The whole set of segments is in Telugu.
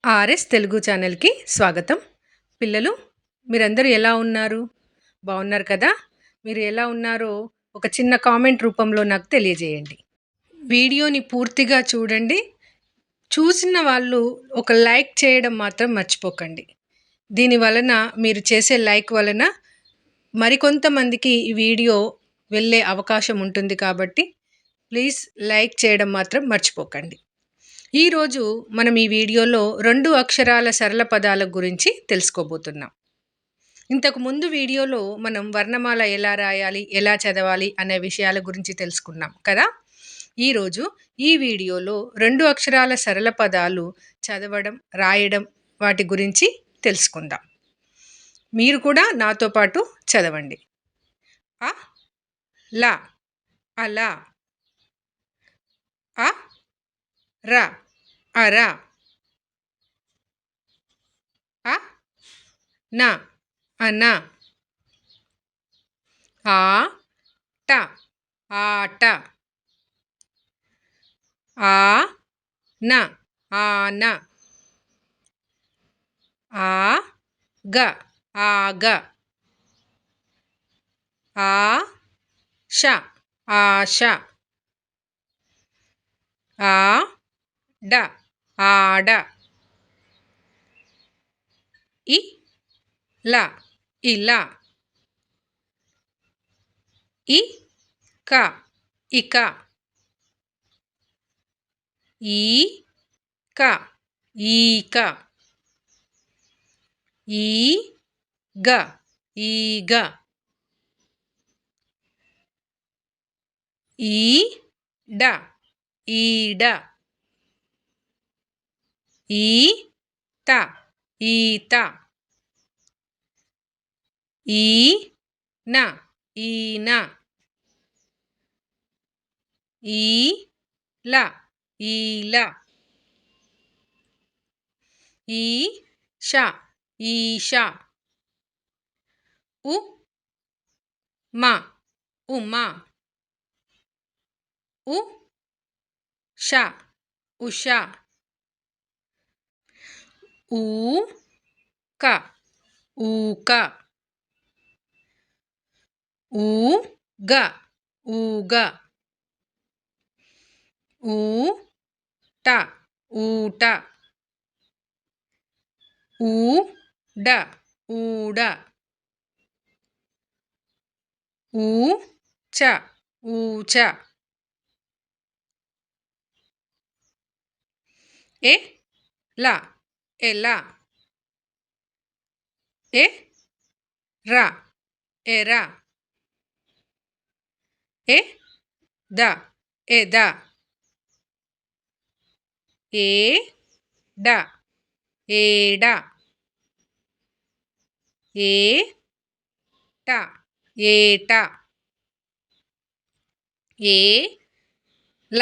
ఆర్ఎస్ తెలుగు ఛానల్‌కి స్వాగతం. పిల్లలు మీరందరూ ఎలా ఉన్నారు? బావున్నారు కదా? మీరు ఎలా ఉన్నారో ఒక చిన్న కామెంట్ రూపంలో నాకు తెలియజేయండి. వీడియోని పూర్తిగా చూడండి. చూసిన వాళ్ళు ఒక లైక్ చేయడం మాత్రం మర్చిపోకండి. దీని వలన మీరు చేసే లైక్ వలన మరికొంతమందికి ఈ వీడియో వెళ్ళే అవకాశం ఉంటుంది కాబట్టి ప్లీజ్ లైక్ చేయడం మాత్రం మర్చిపోకండి. ఈరోజు మనం ఈ వీడియోలో 2 అక్షరాల సరళ పదాల గురించి తెలుసుకోబోతున్నాం. ఇంతకు ముందు వీడియోలో మనం వర్ణమాల ఎలా రాయాలి, ఎలా చదవాలి అనే విషయాల గురించి తెలుసుకున్నాం కదా! ఈరోజు ఈ వీడియోలో 2 అక్షరాల సరళ పదాలు చదవడం, రాయడం వాటి గురించి తెలుసుకుందాం. మీరు కూడా నాతో పాటు చదవండి. అ, ల, అల, అ, ర, అర, అ, న, అన, ఆ, ట, ఆట, ఆ, న, ఆన, ఆ, గ, ఆగ, ఆ, ష, ఆశ, ఆ, డ, ఆడ, ఇ, ల, ఇలా, ఇ, క, ఇక, ఈ, క, ఈక, ఈ, గ, ఈగ, ఈ, డ, ఈడ, ఈ, త, ఈత, ఈ, న, ఈన, ఈ, ల, ఈల, ఈ, ష, ఈష, ఉ, మ, ఉమ, ఉ, ష, ఉష, ఊ, క, ఊక, ఊ, గ, ఊగ, ఊ, ట, ఊట, ఊ, డ, ఊడ, ఊ, చ, ఊచ, ఎ, ల, ఎల, ఎ, ర, ఎర, ఎ, ద, ఎద, ఏ, డ, ఏడ, ఏ, ట, ఏట, ఏ, ల,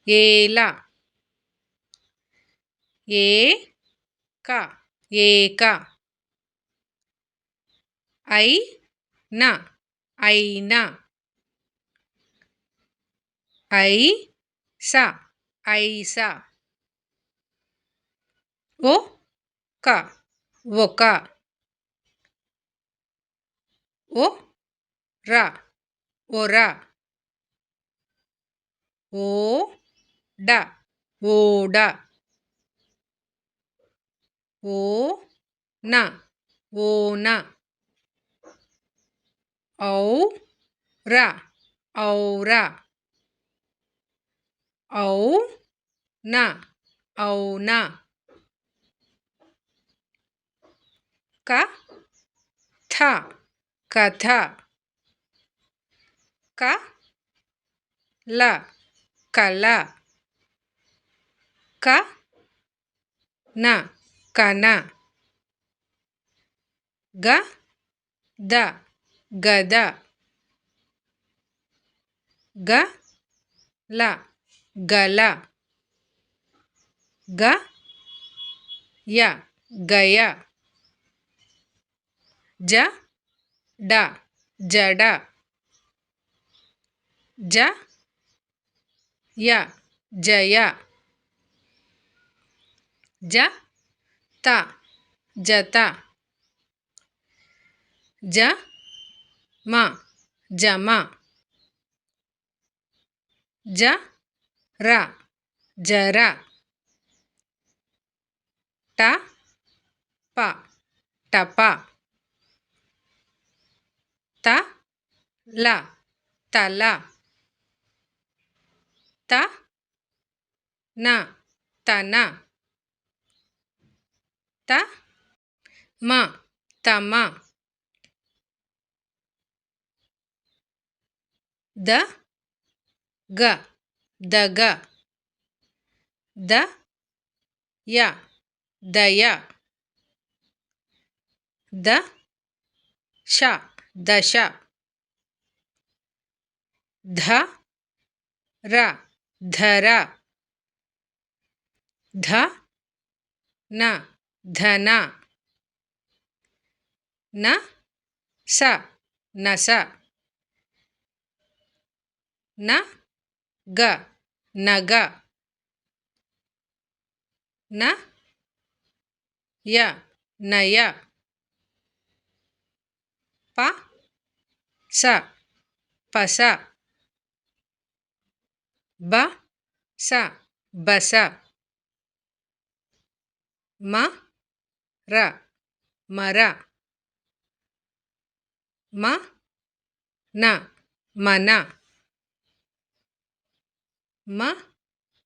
ఏల, ఏ, క, ఏక, ఐ, న, అయిన, ఐ, స, ఐస, ఒ, క, ఒక, ఒ, ర, ఒర, ఓ, డ, ఓడ, ఓ, న, ఓన, ఔ, ర, ఔర, ఔ, న, ఔన, క, థ, కథ, క, ల, కల, క, న, కన, గ, ద, గద, గ, ల, గల, గ, య, గయ, జ, డ, జడ, జ, య, జయ, జ, త జత జ మ జమ జ ర జర ట ప టప త ల తల త న తన త మ తమ ద గ దగ ద య దయ ద శ దశ ధ ర ధర ధ న ధన న స నస న గ నగ న య నయ ప స పస బ స బస మ ర మర మ న మన మ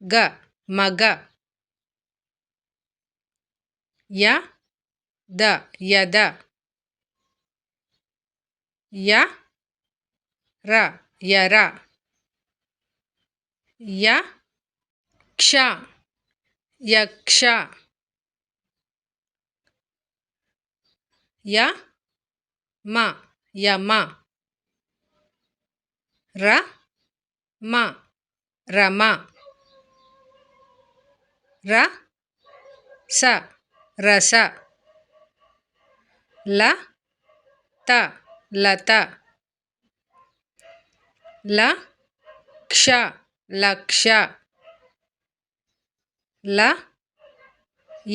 గ మగ య ద యద య ర యర య క్ష యక్ష య మ యమ ర మ రమ ర స రస ల త లత ల క్ష లక్ష ల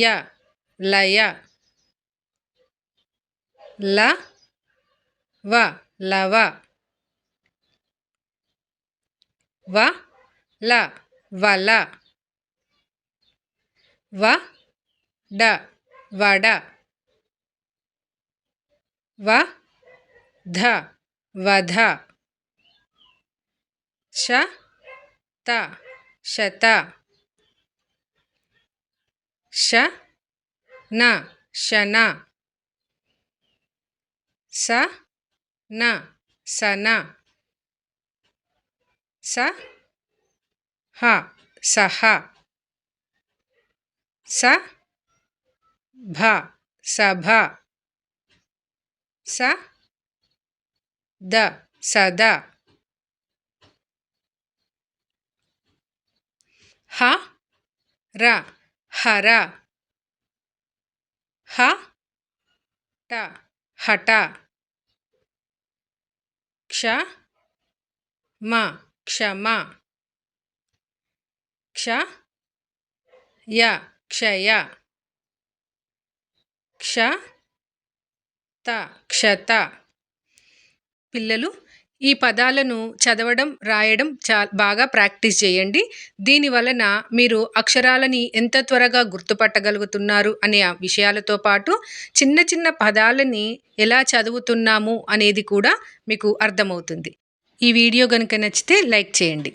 య లయ ల వ లవ వ ల వల వ డ వడ వ ధ వధ శ త శత శ న శన స న సన స హ సహ స భ సభ స ద సద హ ర హర హ ట హఠ క్ష మ క్షమ క్ష య క్షయ క్ష త క్షత. పిల్లలు ఈ పదాలను చదవడం రాయడం బాగా ప్రాక్టీస్ చేయండి. దీని వలన మీరు అక్షరాలని ఎంత త్వరగా గుర్తుపట్టగలుగుతున్నారు అనే విషయాలతో పాటు చిన్న చిన్న పదాలని ఎలా చదువుతున్నాము అనేది కూడా మీకు అర్థమవుతుంది. ఈ వీడియో కనుక నచ్చితే లైక్ చేయండి.